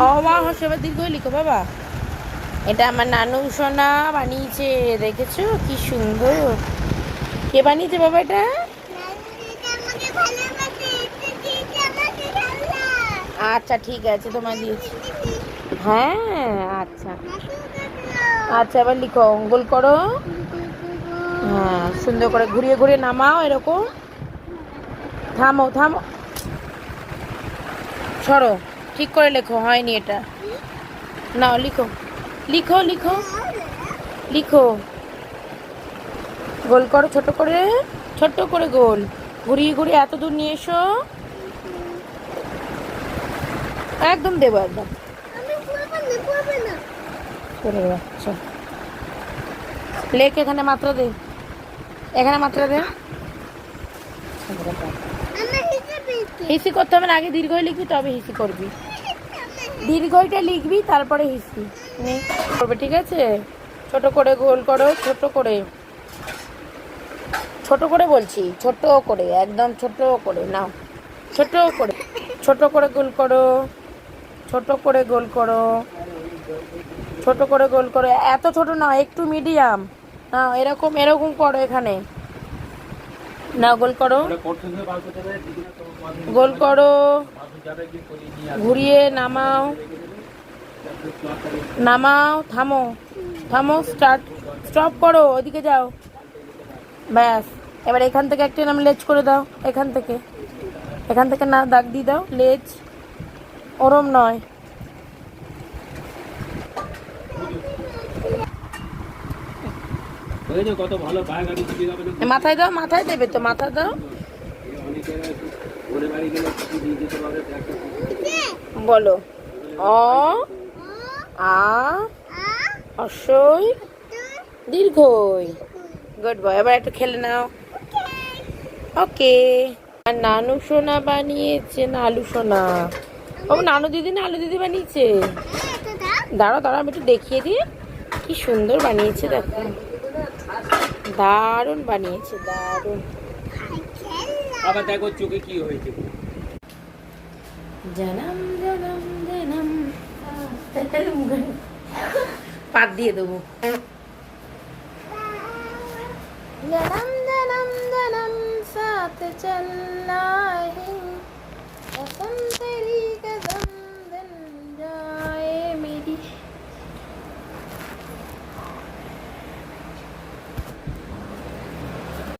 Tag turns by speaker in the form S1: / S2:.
S1: অবা হসেবার দীর্ঘ লিখো বাবা। এটা আমার নানু সোনা বানিয়েছে, দেখেছো কি সুন্দর। কে বানিয়েছে বাবা এটা? আচ্ছা ঠিক আছে, তোমায় দিয়েছি। হ্যাঁ আচ্ছা আচ্ছা, এবার লিখো, গোল করো। হ্যাঁ সুন্দর করে ঘুরিয়ে ঘুরিয়ে নামাও এরকম। থামো থামো, সরো, ঠিক করে লেখো, হয়নি এটা। নাও লিখো লিখো লিখো লিখো। গোল করো ছোট করে গোল, ঘুরিয়ে ঘুরিয়ে এত দূর নিয়ে এসো। একদম দেবো, একদম করে দেবো। আচ্ছা লেখ, এখানে মাত্রা দে, এখানে মাত্রা দে। হিসি করতে হবে না, আগে দীর্ঘই লিখবি তবে হিসি করবি। দীর্ঘইটা লিখবি তারপরে হিসি করবে, ঠিক আছে? ছোট করে গোল করো, ছোট করে, ছোট করে বলছি, ছোট করে, একদম ছোট করে নাও, ছোট করে, ছোট করে গোল করো, ছোট করে গোল করো, ছোট করে গোল করো। এত ছোট না, একটু মিডিয়াম না, এরকম এরকম করো এখানে। না গোল করো, গোল করো, ঘুরিয়ে নামাও, নামাও, থামো থামো, স্টার্ট, স্টপ করো, ওইদিকে যাও, ব্যাস। এবার এখান থেকে একটা নাম লেজ করে দাও, এখান থেকে, এখান থেকে না দাগ দিয়ে দাও, লেজ ওরম নয়। মাথায় দাও, মাথায় দেবে তো, মাথায় দাও। বলো, অ আ হস্যই দীর্ঘই। গুড বয়, এবার একটু খেলে নাও। ওকে। আর নানু সোনা বানিয়েছে, নালু সোনা। ও নানু দিদি না আলু দিদি বানিয়েছে? দাঁড়াও দাঁড়াও, আমি একটু দেখিয়ে দিই, কি সুন্দর বানিয়েছে দেখো, দারুণ বানিয়েছে, দারুণ।
S2: আবার দেখো চোখে কি হয়েছে।
S1: জনম জনম জনম, পাত দিয়ে দেবো। জনম জনম জনম সাথ চলনা,